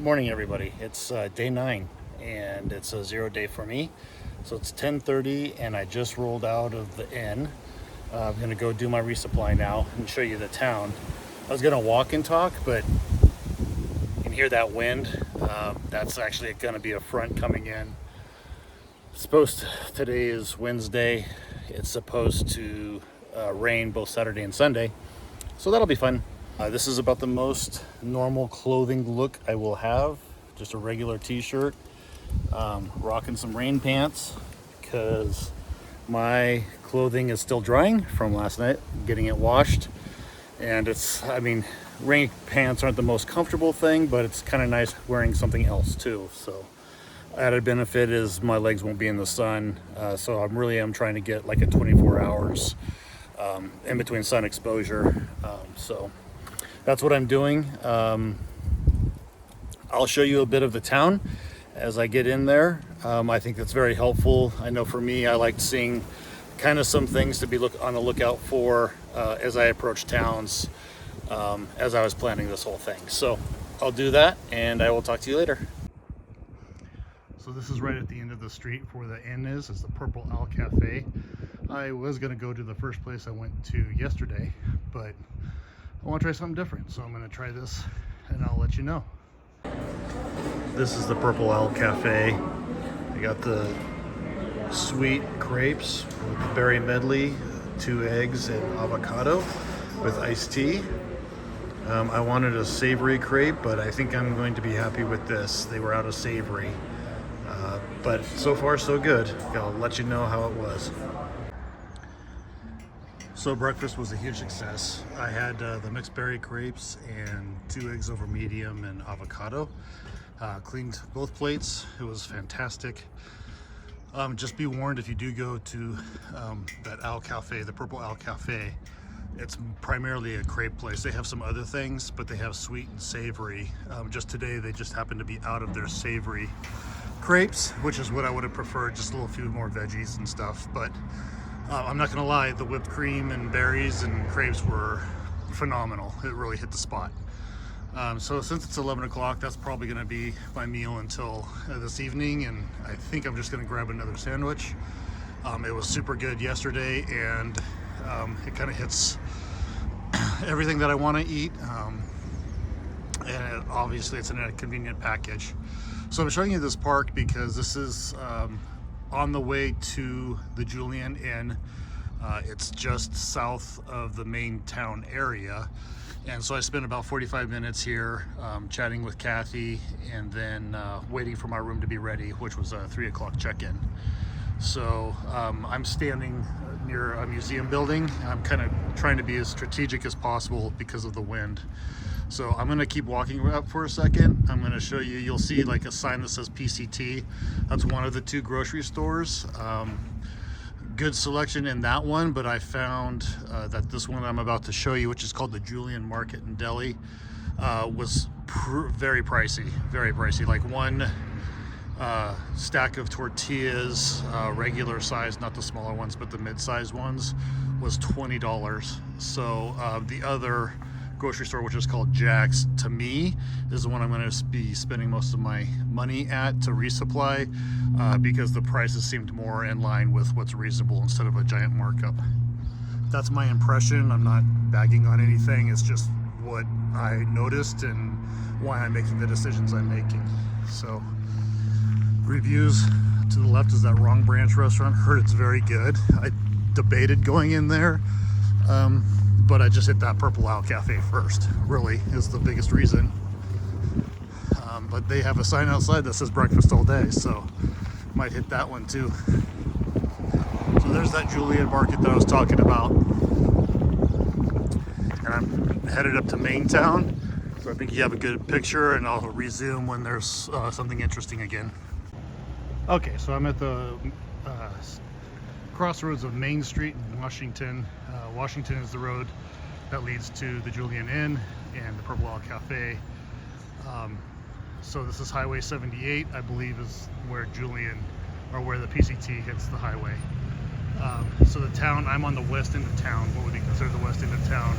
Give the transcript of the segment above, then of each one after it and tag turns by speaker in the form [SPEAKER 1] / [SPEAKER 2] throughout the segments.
[SPEAKER 1] Morning everybody. It's day 9 and it's a 0 day for me. So it's 10:30 and I just rolled out of the inn. I'm going to go do my resupply now and show you the town. I was going to walk and talk, but you can hear that wind. That's actually going to be a front coming in. Today is Wednesday. It's supposed to rain both Saturday and Sunday. So that'll be fun. This is about the most normal clothing look I will have. Just a regular t-shirt, rocking some rain pants because my clothing is still drying from last night, getting it washed. And rain pants aren't the most comfortable thing, but it's kind of nice wearing something else too. So added benefit is my legs won't be in the sun. So I'm trying to get like a 24 hours in between sun exposure. So that's what I'm doing. I'll show you a bit of the town as I get in there. I think that's very helpful. I know for me, I like seeing kind of some things to be on the lookout for as I approach towns as I was planning this whole thing. So I'll do that and I will talk to you later. So this is right at the end of the street where the inn is the Purple Owl Cafe. I was gonna go to the first place I went to yesterday, but I want to try something different, so I'm going to try this and I'll let you know. This is the Purple Owl Cafe. I got the sweet crepes with the berry medley, 2 eggs and avocado with iced tea. I wanted a savory crepe, but I think I'm going to be happy with this. They were out of savory, but so far so good. I'll let you know how it was. So breakfast was a huge success. I had the mixed berry crepes and 2 eggs over medium and avocado. Cleaned both plates. It was fantastic. Just be warned, if you do go to that Owl Cafe, the Purple Owl Cafe, it's primarily a crepe place. They have some other things, but they have sweet and savory. Just today, they just happened to be out of their savory crepes, which is what I would have preferred, just a little few more veggies and stuff. But I'm not gonna lie, the whipped cream and berries and crepes were phenomenal. It really hit the spot. So since it's 11 o'clock, that's probably gonna be my meal until this evening, and I think I'm just gonna grab another sandwich. It was super good yesterday, and it kind of hits everything that I want to eat, and obviously it's in a convenient package. So I'm showing you this park because this is on the way to the Julian Inn. It's just south of the main town area, and so I spent about 45 minutes here chatting with Kathy, and then waiting for my room to be ready, which was a 3 o'clock check-in. So I'm standing near a museum building. I'm kind of trying to be as strategic as possible because of the wind. So I'm gonna keep walking up for a second. I'm gonna show you, you'll see like a sign that says PCT. That's one of the 2 grocery stores. Good selection in that one, but I found that this one I'm about to show you, which is called the Julian Market and Deli, was very pricey, very pricey. Like one stack of tortillas, regular size, not the smaller ones, but the mid-size ones, was $20. So the other grocery store, which is called Jack's, to me is the one I'm going to be spending most of my money at to resupply, because the prices seemed more in line with what's reasonable instead of a giant markup. That's my impression. I'm not bagging on anything. It's just what I noticed and why I'm making the decisions I'm making. So reviews to the left is that Wrong Branch restaurant. Heard it's very good. I debated going in there, but I just hit that Purple Owl Cafe first, really is the biggest reason. But they have a sign outside that says breakfast all day, so might hit that one too. So there's that Julian Market that I was talking about. And I'm headed up to Main Town, so I think you have a good picture, and I'll resume when there's something interesting again. Okay, so I'm at the crossroads of Main Street in Washington. Washington is the road that leads to the Julian Inn and the Purple Owl Cafe. So this is Highway 78, I believe, is where Julian, or where the PCT hits the highway. So the town, I'm on the west end of town, what would be considered the west end of town.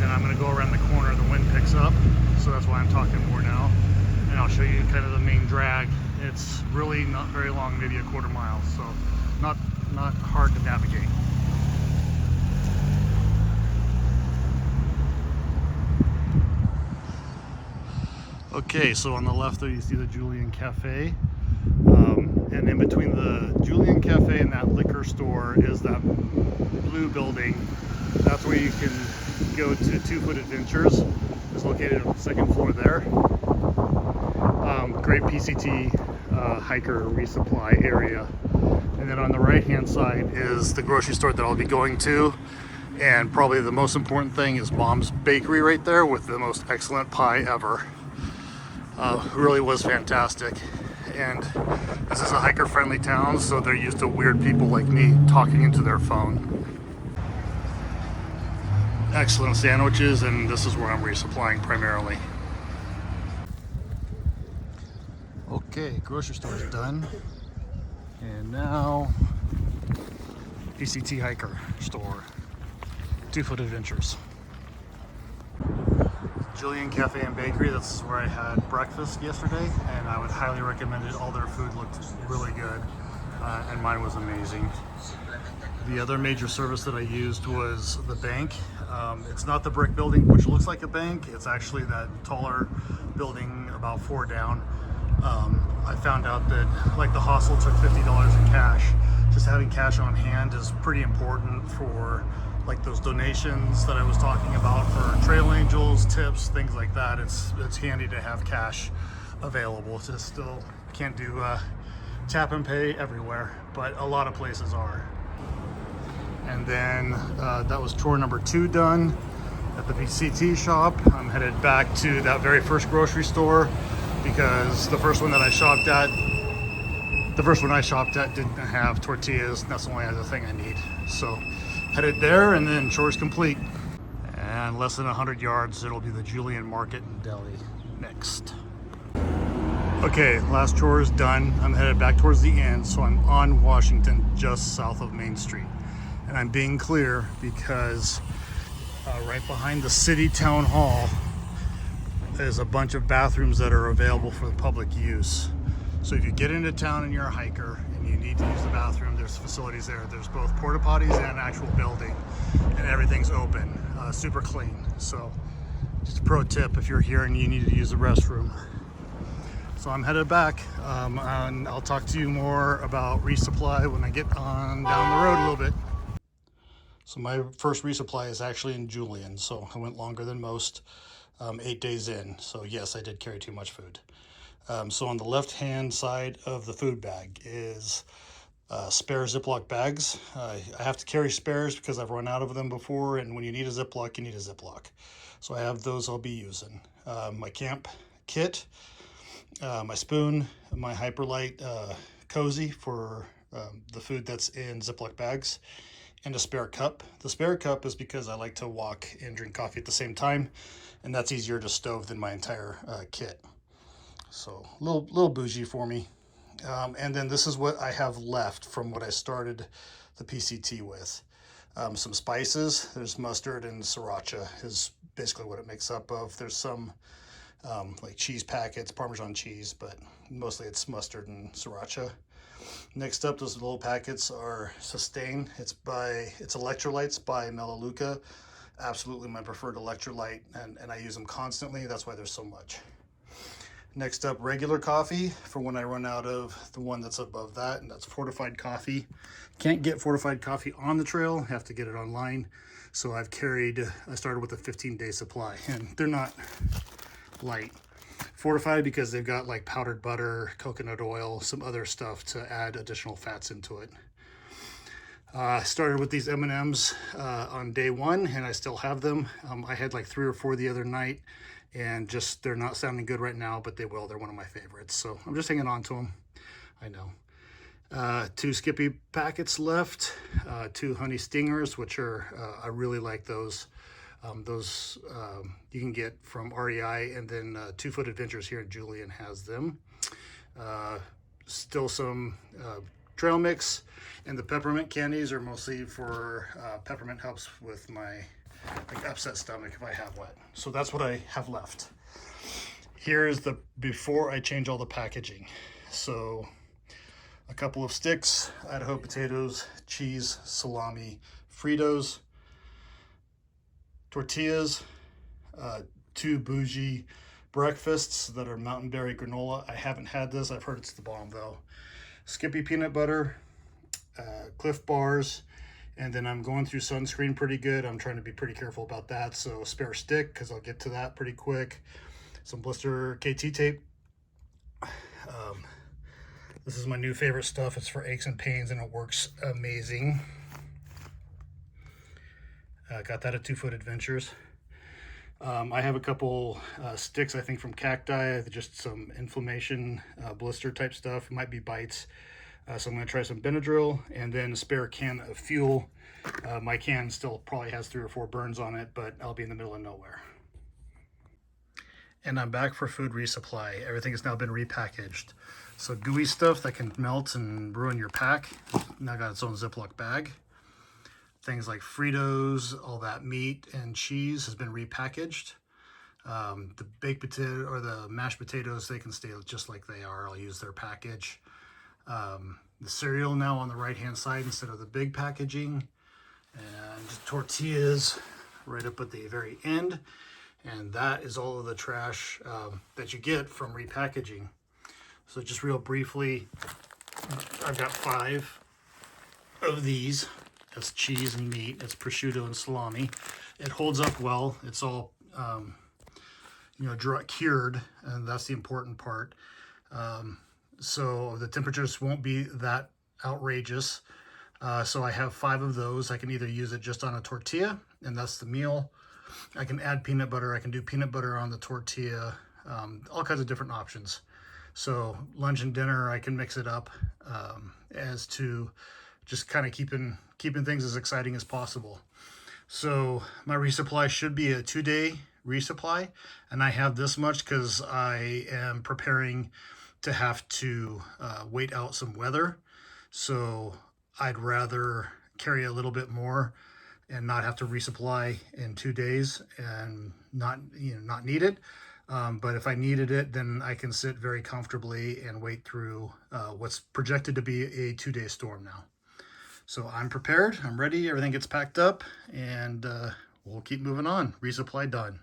[SPEAKER 1] And I'm gonna go around the corner, the wind picks up, so that's why I'm talking more now. And I'll drag. It's really not very long, maybe a quarter mile, so not hard to navigate. Okay, so on the left there you see the Julian Cafe, and in between the Julian Cafe and that liquor store is that blue building. That's where you can go to Two Foot Adventures. It's located on the second floor there. Great PCT hiker resupply area. And then on the right hand side is the grocery store that I'll be going to. And probably the most important thing is Mom's Bakery right there with the most excellent pie ever. Really was fantastic. And this is a hiker friendly town, so they're used to weird people like me talking into their phone. Excellent sandwiches, and this is where I'm resupplying primarily. Okay, grocery store is done. And now PCT hiker store, Two Foot Adventures. Julian Cafe and Bakery, that's where I had breakfast yesterday, and I would highly recommend it. All their food looked really good, and mine was amazing. The other major service that I used was the bank. It's not the brick building, which looks like a bank. It's actually that taller building about 4 down. I found out that like the hostel took $50 in cash. Just having cash on hand is pretty important for like those donations that I was talking about for trail angels, tips, things like that. It's handy to have cash available. Just still can't do tap and pay everywhere, but a lot of places are. And then that was chore number 2 done at the PCT shop. I'm headed back to that very first grocery store because the first one I shopped at didn't have tortillas, and that's the only other thing I need. So headed there, and then chores complete. And less than 100 yards, it'll be the Julian Market and Deli next. Okay, last chore is done. I'm headed back towards the end, so I'm on Washington, just south of Main Street. And I'm being clear because right behind the city town hall is a bunch of bathrooms that are available for the public use. So if you get into town and you're a hiker and you need to use the bathroom, there's facilities there. There's both porta potties and an actual building, and everything's open, super clean. So just a pro tip if you're here and you need to use the restroom. So I'm headed back, and I'll talk to you more about resupply when I get on down the road a little bit. So my first resupply is actually in Julian, so I went longer than most, 8 days in. So yes, I did carry too much food. So on the left-hand side of the food bag is spare Ziploc bags. I have to carry spares because I've run out of them before, and when you need a Ziploc, you need a Ziploc. So I have those I'll be using. My camp kit, my spoon, my Hyperlight cozy for the food that's in Ziploc bags, and a spare cup. The spare cup is because I like to walk and drink coffee at the same time, and that's easier to stove than my entire kit. So a little bougie for me. And then this is what I have left from what I started the PCT with. Some spices. There's mustard and sriracha is basically what it makes up of. There's some like cheese packets, Parmesan cheese, but mostly it's mustard and sriracha. Next up, those little packets are Sustain. It's electrolytes by Melaleuca. Absolutely my preferred electrolyte, and I use them constantly. That's why there's so much. Next up, regular coffee for when I run out of the one that's above that, and that's fortified coffee. Can't get fortified coffee on the trail, have to get it online. So I started with a 15-day supply, and they're not light. Fortified because they've got like powdered butter, coconut oil, some other stuff to add additional fats into it. I started with these M&Ms on day 1, and I still have them. I had like 3 or 4 the other night, and just they're not sounding good right now, but they will. They're one of my favorites, so I'm just hanging on to them. I know. 2 Skippy packets left, 2 Honey Stingers, which are I really like those. Those you can get from REI, and then Two Foot Adventures here in Julian has them. Still some trail mix, and the peppermint candies are mostly for peppermint helps with my like upset stomach if I have one. So that's what I have left. Here's the before I change all the packaging. So a couple of sticks, Idaho potatoes, cheese, salami, Fritos, tortillas, two bougie breakfasts that are mountain berry granola. I haven't had this. I've heard it's the bomb though. Skippy peanut butter, Cliff bars, and then I'm going through sunscreen pretty good. I'm trying to be pretty careful about that. So spare stick, because I'll get to that pretty quick. Some blister KT tape. This is my new favorite stuff. It's for aches and pains and it works amazing. Got that at 2 Foot Adventures. I have a couple sticks, I think from cacti, just some inflammation, blister type stuff. It might be bites. So I'm going to try some Benadryl, and then a spare can of fuel. My can still probably has 3 or 4 burns on it, but I'll be in the middle of nowhere. And I'm back for food resupply. Everything has now been repackaged. So gooey stuff that can melt and ruin your pack, now got its own Ziploc bag. Things like Fritos, all that meat and cheese has been repackaged. The baked potato or the mashed potatoes, they can stay just like they are. I'll use their package. The cereal now on the right hand side instead of the big packaging, and tortillas right up at the very end. And that is all of the trash that you get from repackaging. So just real briefly, I've got 5 of these. That's cheese and meat. It's prosciutto and salami. It holds up well. It's all cured, and that's the important part. So the temperatures won't be that outrageous. So I have 5 of those. I can either use it just on a tortilla, and that's the meal. I can add peanut butter. I can do peanut butter on the tortilla. All kinds of different options. So lunch and dinner, I can mix it up as to just kind of keeping things as exciting as possible. So my resupply should be a 2-day resupply, and I have this much because I am preparing to have to wait out some weather. So I'd rather carry a little bit more and not have to resupply in 2 days and not need it. But if I needed it, then I can sit very comfortably and wait through what's projected to be a 2-day storm now. So I'm prepared, I'm ready, everything gets packed up, and we'll keep moving on. Resupply done.